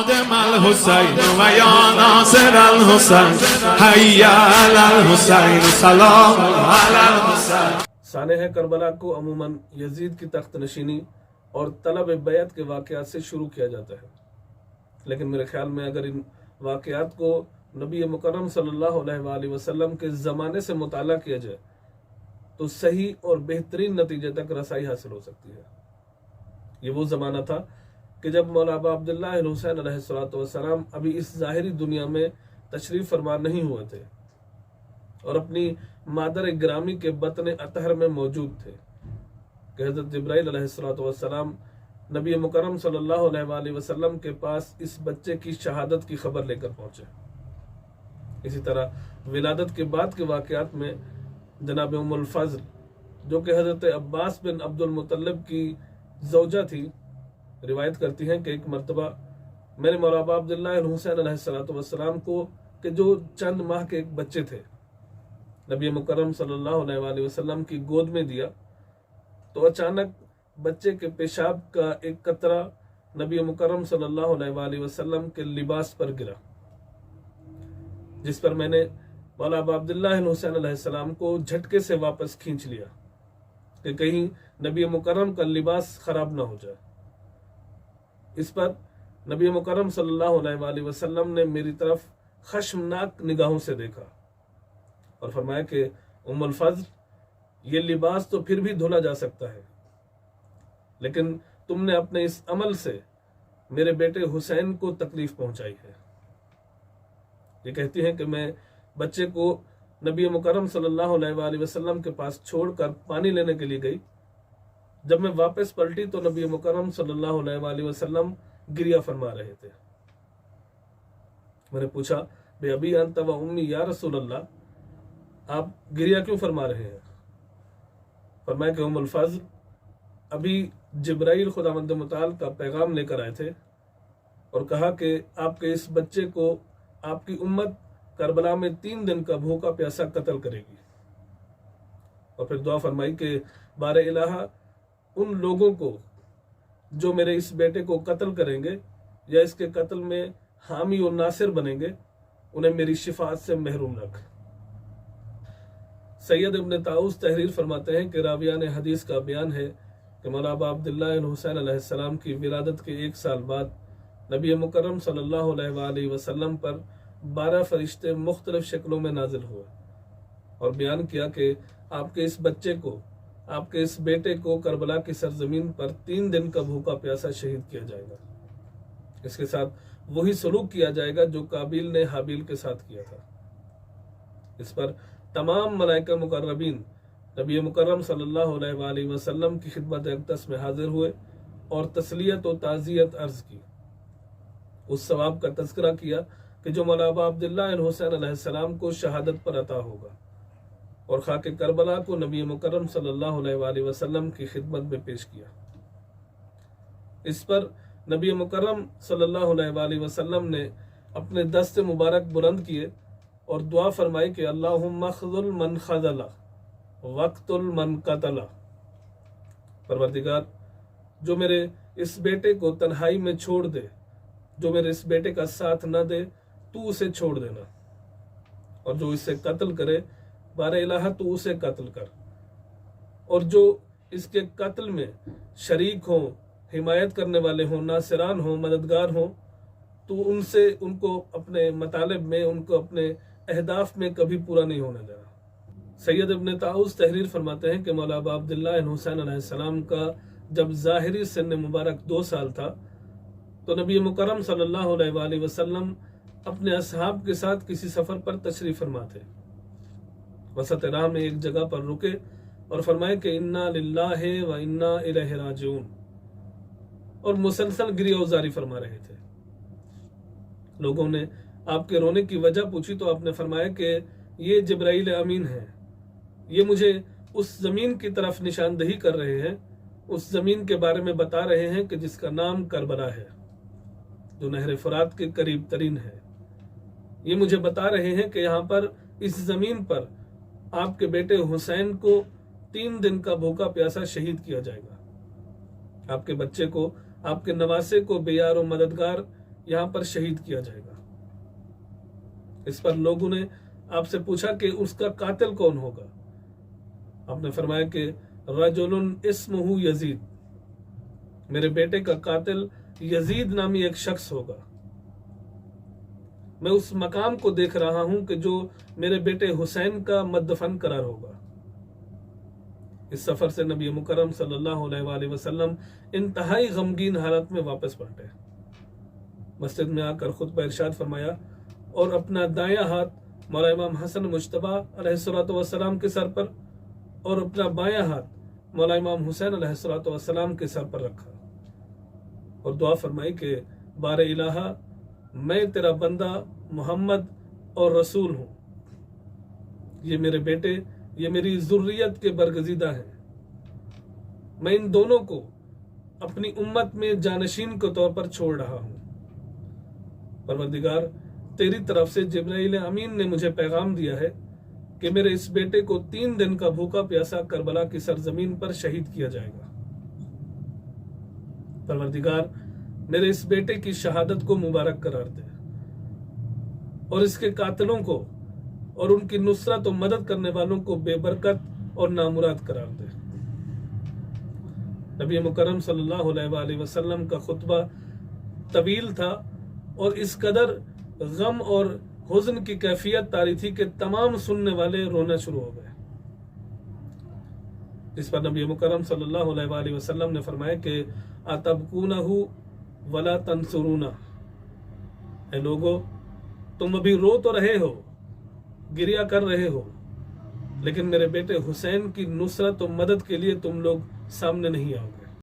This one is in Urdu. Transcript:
قادم الحسین و یا ناصر الحسین حی علی الحسین سلام علی الحسین. سانحہ کربلا کو عموماً یزید کی تخت نشینی اور طلب بیعت کے واقعات سے شروع کیا جاتا ہے، لیکن میرے خیال میں اگر ان واقعات کو نبی مکرم صلی اللہ علیہ وآلہ وسلم کے زمانے سے مطالعہ کیا جائے تو صحیح اور بہترین نتیجے تک رسائی حاصل ہو سکتی ہے. یہ وہ زمانہ تھا کہ جب مولا ابا عبداللہ الحسین علیہ السلام ابھی اس ظاہری دنیا میں تشریف فرما نہیں ہوئے تھے اور اپنی مادر گرامی کے بطن اطہر میں موجود تھے کہ حضرت جبرائیل علیہ السلام نبی مکرم صلی اللہ علیہ وآلہ وسلم کے پاس اس بچے کی شہادت کی خبر لے کر پہنچے. اسی طرح ولادت کے بعد کے واقعات میں جناب ام الفضل جو کہ حضرت عباس بن عبد المطلب کی زوجہ تھی روایت کرتی ہیں کہ ایک مرتبہ میں نے مولا ابا عبداللہ الحسین علیہ السلام کو کہ جو چند ماہ کے ایک بچے تھے نبی مکرم صلی اللہ علیہ وآلہ وسلم کی گود میں دیا تو اچانک بچے کے پیشاب کا ایک قطرہ نبی مکرم صلی اللہ علیہ وآلہ وسلم کے لباس پر گرا، جس پر میں نے مولا ابا عبداللہ الحسین علیہ السلام کو جھٹکے سے واپس کھینچ لیا کہ کہیں نبی مکرم کا لباس خراب نہ ہو جائے. اس پر نبی مکرم صلی اللہ علیہ وآلہ وسلم نے میری طرف خشمناک نگاہوں سے دیکھا اور فرمایا کہ ام الفضل یہ لباس تو پھر بھی دھولا جا سکتا ہے، لیکن تم نے اپنے اس عمل سے میرے بیٹے حسین کو تکلیف پہنچائی ہے. یہ کہتی ہیں کہ میں بچے کو نبی مکرم صلی اللہ علیہ وآلہ وسلم کے پاس چھوڑ کر پانی لینے کے لیے گئی. جب میں واپس پلٹی تو نبی مکرم صلی اللہ علیہ وآلہ وسلم گریہ فرما رہے تھے. میں نے پوچھا بے ابی انت و امی یا رسول اللہ، آپ گریہ کیوں فرما رہے ہیں؟ فرمایا کہ ام الفضل ابھی جبرائیل خداوند متعال کا پیغام لے کر آئے تھے اور کہا کہ آپ کے اس بچے کو آپ کی امت کربلا میں 3 دن کا بھوکا پیاسا قتل کرے گی. اور پھر دعا فرمائی کہ بار الہ ان لوگوں کو جو میرے اس بیٹے کو قتل کریں گے یا اس کے قتل میں حامی و ناصر بنیں گے انہیں میری شفاعت سے محروم رکھ. سید ابن طاؤس تحریر فرماتے ہیں کہ راویان حدیث کا بیان ہے کہ مولا ابا عبداللہ الحسین علیہ السلام کی ولادت کے 1 سال بعد نبی مکرم صلی اللہ علیہ وآلہ وسلم پر 12 فرشتے مختلف شکلوں میں نازل ہوئے اور بیان کیا کہ آپ کے اس بچے کو، آپ کے اس بیٹے کو کربلا کی سرزمین پر 3 دن کا بھوکا پیاسا شہید کیا جائے گا. اس کے ساتھ وہی سلوک کیا جائے گا جو قابیل نے حابیل کے ساتھ کیا تھا. اس پر تمام ملائکہ مقربین نبی مکرم صلی اللہ علیہ وآلہ وسلم کی خدمت اقدس میں حاضر ہوئے اور تسلیت و تعزیت عرض کی. اس ثواب کا تذکرہ کیا کہ جو مولا ابا عبداللہ الحسین علیہ السلام کو شہادت پر عطا ہوگا اور خاک کربلا کو نبی مکرم صلی اللہ علیہ وآلہ وسلم کی خدمت میں پیش کیا. اس پر نبی مکرم صلی اللہ علیہ وآلہ وسلم نے اپنے دست مبارک بلند کیے اور دعا فرمائی کہ اللہم اخذل من خذل وقتل من قتل. پروردگار جو میرے اس بیٹے کو تنہائی میں چھوڑ دے، جو میرے اس بیٹے کا ساتھ نہ دے تو اسے چھوڑ دینا، اور جو اسے قتل کرے بار الہ تو اسے قتل کر، اور جو اس کے قتل میں شریک ہوں، حمایت کرنے والے ہوں، ناصران ہوں، مددگار ہوں، تو ان کو اپنے مطالب میں، ان کو اپنے اہداف میں کبھی پورا نہیں ہونے دینا. سید ابن طاؤس تحریر فرماتے ہیں کہ مولا ابا عبداللہ الحسین علیہ السلام کا جب ظاہری سن مبارک 2 سال تھا تو نبی مکرم صلی اللہ علیہ وآلہ وسلم اپنے اصحاب کے ساتھ کسی سفر پر تشریف فرما تھے. وسط راہ میں ایک جگہ پر رکے اور فرمائے کہ انا للہ و انا الیہ راجعون، اور مسلسل گریہ وزاری فرما رہے تھے. لوگوں نے آپ کے رونے کی وجہ پوچھی تو آپ نے فرمایا کہ یہ جبرائیل امین ہے، یہ مجھے اس زمین کی طرف نشاندہی کر رہے ہیں، اس زمین کے بارے میں بتا رہے ہیں کہ جس کا نام کربلا ہے، جو نہر فرات کے قریب ترین ہے. یہ مجھے بتا رہے ہیں کہ یہاں پر اس زمین پر آپ کے بیٹے حسین کو 3 دن کا بھوکا پیاسا شہید کیا جائے گا. آپ کے بچے کو، آپ کے نواسے کو بے یار و مددگار یہاں پر شہید کیا جائے گا۔ اس پر لوگوں نے آپ سے پوچھا کہ اس کا قاتل کون ہوگا؟ آپ نے فرمایا کہ رجل اسمہ یزید، میرے بیٹے کا قاتل یزید نامی ایک شخص ہوگا۔ میں اس مقام کو دیکھ رہا ہوں کہ جو میرے بیٹے حسین کا مدفن قرار ہوگا۔ اس سفر سے نبی مکرم صلی اللہ علیہ وآلہ وسلم انتہائی غمگین حالت میں واپس پلٹے۔ مسجد میں آ کر خطبہ ارشاد فرمایا اور اپنا دایاں ہاتھ مولا امام حسن مجتبیٰ علیہ السلام کے سر پر اور اپنا بایاں ہاتھ مولا امام حسین علیہ السلام کے سر پر رکھا اور دعا فرمائی کہ بار الہا، میں تیرا بندہ محمد اور رسول ہوں، یہ میرے بیٹے، یہ میری ذریت کے برگزیدہ ہیں، میں ان دونوں کو اپنی امت میں جانشین کے طور پر چھوڑ رہا ہوں۔ پروردگار، تیری طرف سے جبرائیل امین نے مجھے پیغام دیا ہے کہ میرے اس بیٹے کو 3 دن کا بھوکا پیاسا کربلا کی سرزمین پر شہید کیا جائے گا۔ پروردگار، میرے اس بیٹے کی شہادت کو مبارک قرار دے اور اس کے قاتلوں کو اور ان کی نصرت و مدد کرنے والوں کو بے برکت اور نامراد قرار دے۔ نبی مکرم صلی اللہ علیہ وآلہ وسلم کا خطبہ طویل تھا اور اس قدر غم اور حزن کی کیفیت طاری تھی کہ تمام سننے والے رونا شروع ہو گئے۔ اس پر نبی مکرم صلی اللہ علیہ وآلہ وسلم نے فرمایا کہ اتبکونہ ولا تنصرونہ، اے لوگو، تم ابھی رو تو رہے ہو، گریہ کر رہے ہو، لیکن میرے بیٹے حسین کی نصرت و مدد کے لیے تم لوگ سامنے نہیں آؤ گے۔